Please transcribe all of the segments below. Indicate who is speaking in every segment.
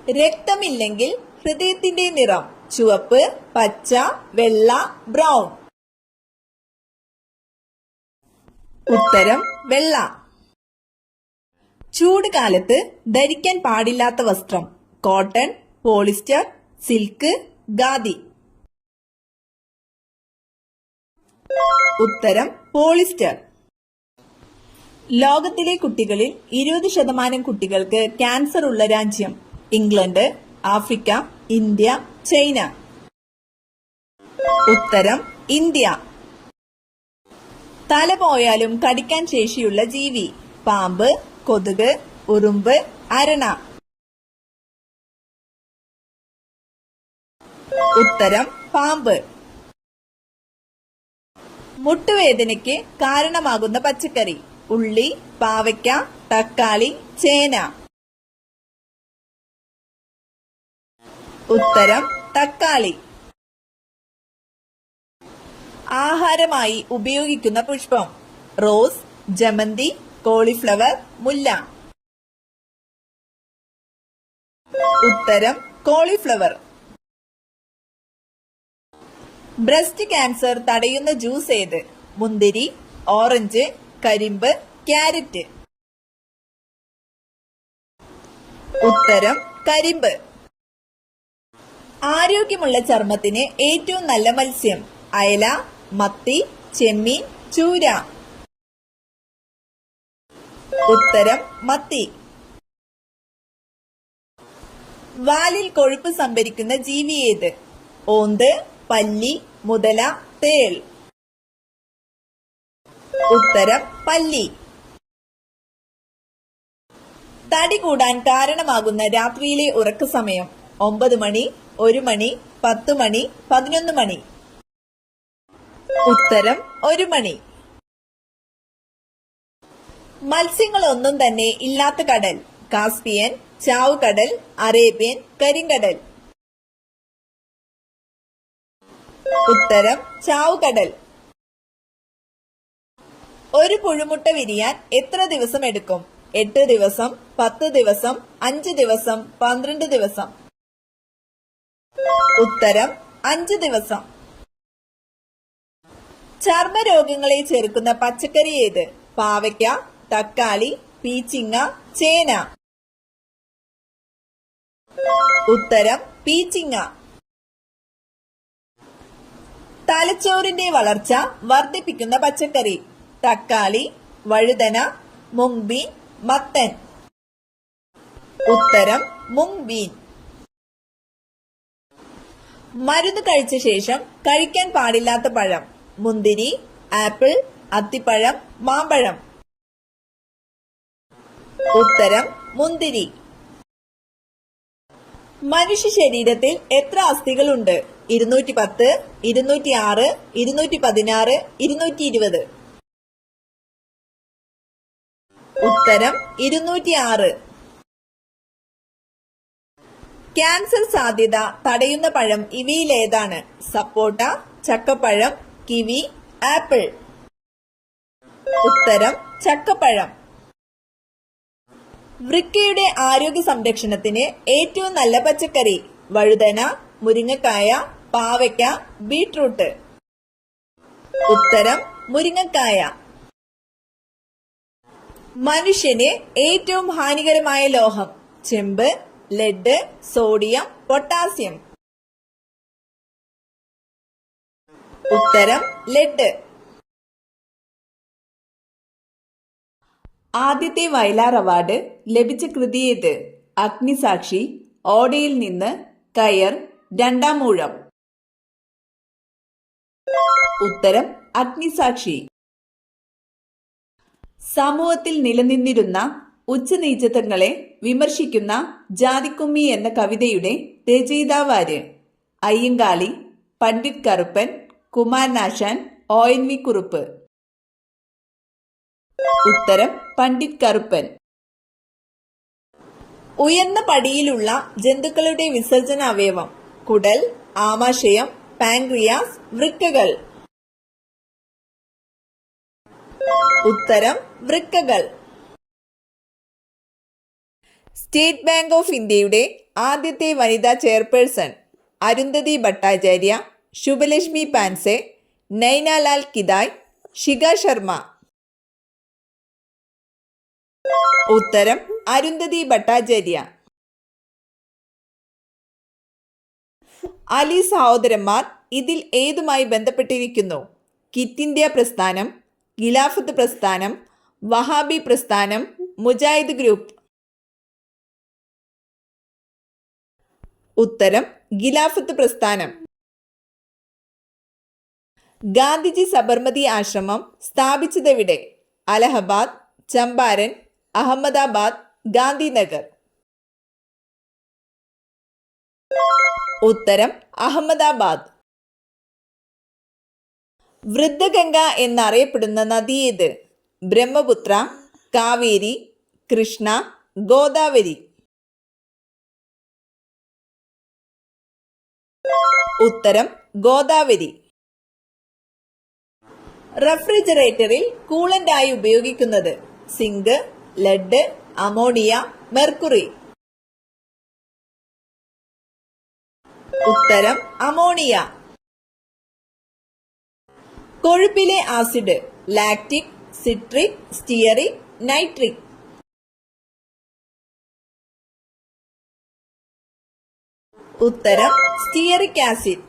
Speaker 1: രക്തമില്ലെങ്കിൽ ഹൃദയത്തിന്റെ നിറം ചുവപ്പ്, പച്ച, വെള്ള, ബ്രൗൺ. ഉത്തരം വെള്ള. ചൂട് കാലത്ത് ധരിക്കാൻ പാടില്ലാത്ത വസ്ത്രം കോട്ടൺ, പോളിസ്റ്റർ, സിൽക്ക്, ഖാദി. ഉത്തരം പോളിസ്റ്റർ. ലോകത്തിലെ കുട്ടികളിൽ 20% കുട്ടികൾക്ക് ക്യാൻസർ ഉള്ള രാജ്യം ഇംഗ്ലണ്ട്, ആഫ്രിക്ക, ഇന്ത്യ, ചൈന. ഉത്തരം ഇന്ത്യ. തല പോയാലും കടിക്കാൻ ശേഷിയുള്ള ജീവി പാമ്പ്, കൊതുക്, ഉറുമ്പ്, അരണ. ഉത്തരം പാമ്പ്. മുട്ടുവേദനയ്ക്ക് കാരണമാകുന്ന പച്ചക്കറി ഉള്ളി, പാവയ്ക്ക, തക്കാളി, ചേന. ഉത്തരം തക്കാളി. ആഹാരമായി ഉപയോഗിക്കുന്ന പുഷ്പം റോസ്, ജമന്തി, കോളിഫ്ലവർ, മുല്ല. ഉത്തരം കോളിഫ്ലവർ. ബ്രസ്റ്റ് ക്യാൻസർ തടയുന്ന ജ്യൂസ് ഏത്? മുന്തിരി, ഓറഞ്ച്, കരിമ്പ്, ക്യാരറ്റ്. ഉത്തരം കരിമ്പ്. ആരോഗ്യമുള്ള ചർമ്മത്തിന് ഏറ്റവും നല്ല മത്സ്യം അയല, മത്തി, ചെമ്മീൻ, ചൂര. ഉത്തരം മത്തി. വാലിൽ കൊഴുപ്പ് സംഭരിക്കുന്ന ജീവി ഏത്? ഓന്ത്, പല്ലി, മുതല, തേൾ. ഉത്തരം പല്ലി. തടി കൂടാൻ കാരണമാകുന്ന രാത്രിയിലെ ഉറക്ക സമയം 9 മണി, 1 മണി, 10 മണി, 11 മണി. ഉത്തരം 1 മണി. മത്സ്യങ്ങളൊന്നും തന്നെ ഇല്ലാത്ത കടൽ കാസ്പിയൻ, ചാവുകടൽ, അറേബ്യൻ, കരിങ്കടൽ. ഉത്തരം ചാവുകടൽ. ഒരു പുഴുമുട്ട വിരിയാൻ എത്ര ദിവസം എടുക്കും? 8 ദിവസം, 10 ദിവസം, 5 ദിവസം, 12 ദിവസം. ഉത്തരം 5 ദിവസം. ചർമ്മരോഗങ്ങളെ ചെറുക്കുന്ന പച്ചക്കറി ഏത്? പാവയ്ക്ക, തക്കാളി, പീച്ചിങ്ങ, ചേന. ഉത്തരം പീച്ചിങ്ങ. തലച്ചോറിന്റെ വളർച്ച വർദ്ധിപ്പിക്കുന്ന പച്ചക്കറി തക്കാളി, വഴുതന, മുങ്ബീൻ, മത്തൻ. ഉത്തരം മുങ്ബീൻ. മരുന്ന് കഴിച്ച ശേഷം കഴിക്കാൻ പാടില്ലാത്ത പഴം മുന്തിരി, ആപ്പിൾ, അത്തിപ്പഴം, മാമ്പഴം. ഉത്തരം മുന്തിരി. മനുഷ്യ ശരീരത്തിൽ എത്ര അസ്ഥികളുണ്ട്? 210, 206, 216, 220. ഉത്തരം 206. ക്യാൻസർ സാധ്യത തടയുന്ന പഴം ഇവയിലേതാണ്? സപ്പോട്ട, ചക്കപ്പഴം, കിവി, ആപ്പിൾ. ഉത്തരം ചക്കപ്പഴം. വൃക്കയുടെ ആരോഗ്യ സംരക്ഷണത്തിന് ഏറ്റവും നല്ല പച്ചക്കറി വഴുതന, മുരിങ്ങക്കായ, പാവയ്ക്ക, ബീട്രൂട്ട്. ഉത്തരം മുരിങ്ങക്കായ. മനുഷ്യന് ഏറ്റവും ഹാനികരമായ ലോഹം ചെമ്പ്, ലെഡ്, സോഡിയം, പൊട്ടാസ്യം. ഉത്തരം ലെഡ്. ആദ്യത്തെ വയലാർ അവാർഡ് ലഭിച്ച കൃതി ഏത്? അഗ്നിസാക്ഷി, ഓടയിൽ നിന്ന്, കയർ, രണ്ടാം ഊഴം. ഉത്തരം അഗ്നിസാക്ഷി. സമൂഹത്തിൽ നിലനിന്നിരുന്ന ഉച്ചനീചത്വങ്ങളെ വിമർശിക്കുന്ന ജാതിക്കുമ്മി എന്ന കവിതയുടെ രചയിതാവാര്? അയ്യങ്കാളി, പണ്ഡിറ്റ് കറുപ്പൻ, കുമാരനാശാൻ, ONV കുറുപ്പ്. ഉത്തരം പണ്ഡിറ്റ് കറുപ്പൻ. ഉയർന്ന പടിയിലുള്ള ജന്തുക്കളുടെ വിസർജന അവയവം കുടൽ, ആമാശയം, പാൻക്രിയാസ്, വൃക്കകൾ. ഉത്തരം വൃക്കകൾ. സ്റ്റേറ്റ് ബാങ്ക് ഓഫ് ഇന്ത്യയുടെ ആദ്യത്തെ വനിതാ ചെയർപേഴ്സൺ അരുന്ധതി ഭട്ടാചാര്യ, ശുഭലക്ഷ്മി പാൻസെ, നൈനാലാൽ കിദായ്, ശിഖ ശർമ്മ. ഉത്തരം അരുന്ധതി ഭട്ടാചാര്യ. അലി സഹോദരന്മാർ ഇതിൽ ഏതുമായി ബന്ധപ്പെട്ടിരിക്കുന്നു? ക്വിറ്റ് ഇന്ത്യ പ്രസ്ഥാനം, ഖിലാഫത്ത് പ്രസ്ഥാനം, വഹാബി പ്രസ്ഥാനം, മുജാഹിദ് ഗ്രൂപ്പ്. ഉത്തരം ഖിലാഫത്ത് പ്രസ്ഥാനം. ഗാന്ധിജി സബർമതി ആശ്രമം സ്ഥാപിച്ചതെവിടെ? അലഹബാദ്, ചമ്പാരൻ, അഹമ്മദാബാദ്, ഗാന്ധിനഗർ. ഉത്തരം അഹമ്മദാബാദ്. വൃദ്ധഗംഗ എന്നറിയപ്പെടുന്ന നദി ഏത്? ബ്രഹ്മപുത്ര, കാവേരി, കൃഷ്ണ, ഗോദാവരി. ഉത്തരം ഗോദാവരി. റെഫ്രിജറേറ്ററിൽ കൂളന്റായി ഉപയോഗിക്കുന്നത്? Zinc, lead, ammonia, mercury. ഉത്തരം അമോണിയ. കൊഴുപ്പിലെ acid? Lactic, citric, stearic, nitric. ഉത്തരം സ്റ്റിയറിക് ആസിഡ്.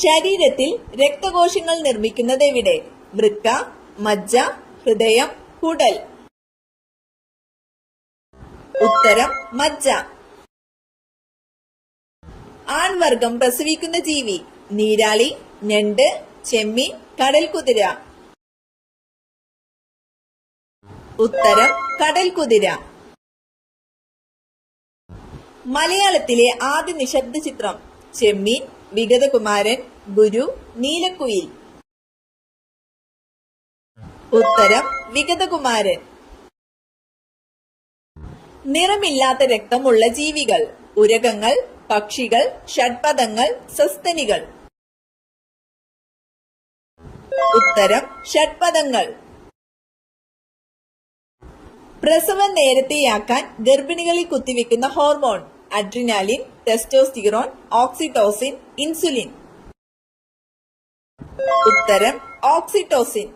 Speaker 1: ശരീരത്തിൽ രക്തകോശങ്ങൾ നിർമ്മിക്കുന്നത് എവിടെ? വൃക്ക, മജ്ജ, ഹൃദയം, കുടൽ. ഉത്തരം മജ്ജ. ആൺവർഗം പ്രസവിക്കുന്ന ജീവി? നീരാളി, ഞണ്ട്, ചെമ്മീൻ, കടൽക്കുതിര. ഉത്തരം കടൽക്കുതിര. മലയാളത്തിലെ ആദ്യ നിശബ്ദ ചിത്രം? ചെമ്മീൻ, വിഗതകുമാരൻ, ഗുരു, നീലക്കുയിൽ. ഉത്തരം വിഗതകുമാരൻ. നിറമില്ലാത്ത രക്തമുള്ള ജീവികൾ? ഉരകങ്ങൾ, പക്ഷികൾ, ഷഡ്പദങ്ങൾ, സസ്തനികൾ. ഉത്തരം ഷഡ്പദങ്ങൾ. പ്രസവം നേരത്തെയാക്കാൻ ഗർഭിണികളിൽ കുത്തിവെക്കുന്ന hormone? Adrenaline, testosterone, oxytocin, insulin. ഉത്തരം ഓക്സിറ്റോസിൻ.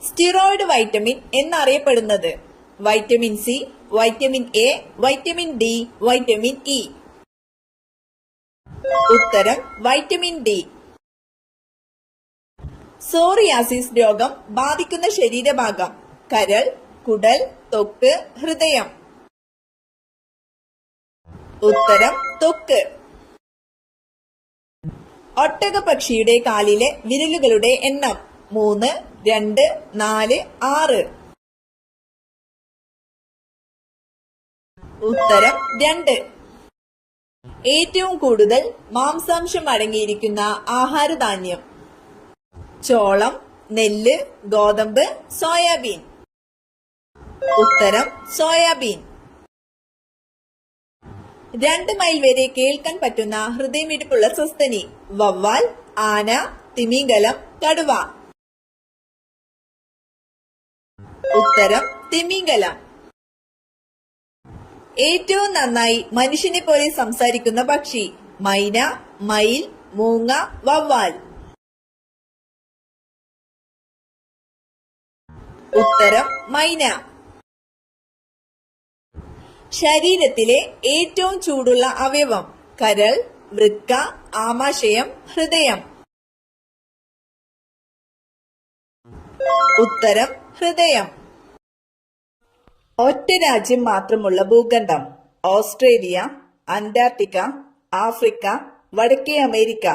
Speaker 1: സ്റ്റിറോയിഡ് വൈറ്റമിൻ എന്നറിയപ്പെടുന്നത്? Vitamin C, vitamin A, vitamin D, vitamin E. ഉത്തരം വൈറ്റമിൻ ഡി. സോറിയാസിസ് രോഗം ബാധിക്കുന്ന ശരീരഭാഗം? കരൾ, കുടൽ, ത്വക്ക്, ഹൃദയം. ഉത്തരം ത്വക്ക്. ഒട്ടകപക്ഷിയുടെ കാലിലെ വിരലുകളുടെ എണ്ണം? 3, 2, 4, 6. ഉത്തരം 2. ഏറ്റവും കൂടുതൽ മാംസാംശം അടങ്ങിയിരിക്കുന്ന ആഹാരധാന്യം? ചോളം, നെല്ല്, ഗോതമ്പ്, സോയാബീൻ. ഉത്തരം സോയാബീൻ. 2 മൈൽ വരെ കേൾക്കാൻ പറ്റുന്ന ഹൃദയമിടിപ്പുള്ള സസ്തനി? വവ്വാൽ, ആന, തിമിംഗലം, കടുവ. ഉത്തരം തിമിംഗലം. ഏറ്റവും നന്നായി മനുഷ്യനെ പോലെ സംസാരിക്കുന്ന പക്ഷി? മൈന, മയിൽ, മൂങ്ങ, വവ്വാൽ. ഉത്തരം മൈന. ശരീരത്തിലെ ഏറ്റവും ചൂടുള്ള അവയവം? കരൾ, വൃക്ക, ആമാശയം, ഹൃദയം. ഉത്തരം ഹൃദയം. ഒറ്റ രാജ്യം മാത്രമുള്ള ഭൂഖണ്ഡം? ഓസ്ട്രേലിയ, അന്റാർട്ടിക്ക, ആഫ്രിക്ക, വടക്കേ അമേരിക്ക.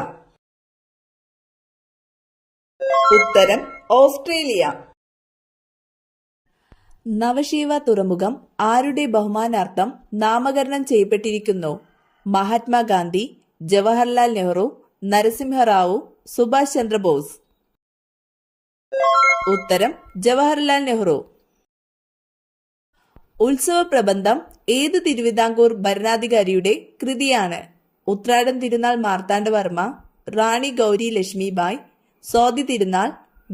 Speaker 1: ഉത്തരം ഓസ്ട്രേലിയ. നവശീവ തുറമുഖം ആരുടെ ബഹുമാനാർത്ഥം നാമകരണം ചെയ്യപ്പെട്ടിരിക്കുന്നു? മഹാത്മാഗാന്ധി, ജവഹർലാൽ നെഹ്റു, നരസിംഹറാവു, സുഭാഷ് ചന്ദ്രബോസ്. ഉത്തരം ജവഹർലാൽ നെഹ്റു. ഉത്സവ പ്രബന്ധം ഏത് തിരുവിതാംകൂർ ഭരണാധികാരിയുടെ കൃതിയാണ്? ഉത്രാടം തിരുനാൾ മാർത്താണ്ഡവർമ്മ, റാണി ഗൗരി ലക്ഷ്മിബായ്, സ്വാതി തിരുനാൾ,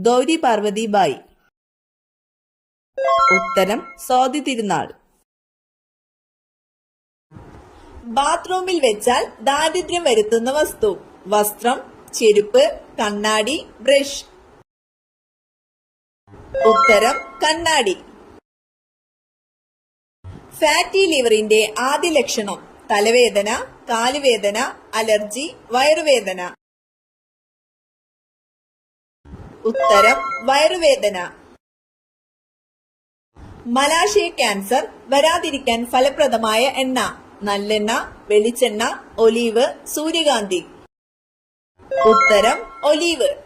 Speaker 1: ഗൗരി പാർവതി ബായ്. ഉത്തരം സ്വാതി തിരുനാൾ. ബാത്റൂമിൽ വെച്ചാൽ ദാരിദ്ര്യം വരുത്തുന്ന വസ്തു. വസ്ത്രം, ചെരുപ്പ്, കണ്ണാടി, ബ്രഷ്. ഉത്തരം കണ്ണാടി. ഫാറ്റി ലിവറിന്റെ ആദ്യ ലക്ഷണം തലവേദന, കാലുവേദന, അലർജി, വയറുവേദന. ഉത്തരം വയറുവേദന. മലാശയ ക്യാൻസർ വരാതിരിക്കാൻ ഫലപ്രദമായ എണ്ണ നല്ലെണ്ണ, വെളിച്ചെണ്ണ, ഒലീവ്, സൂര്യകാന്തി. ഉത്തരം ഒലീവ്.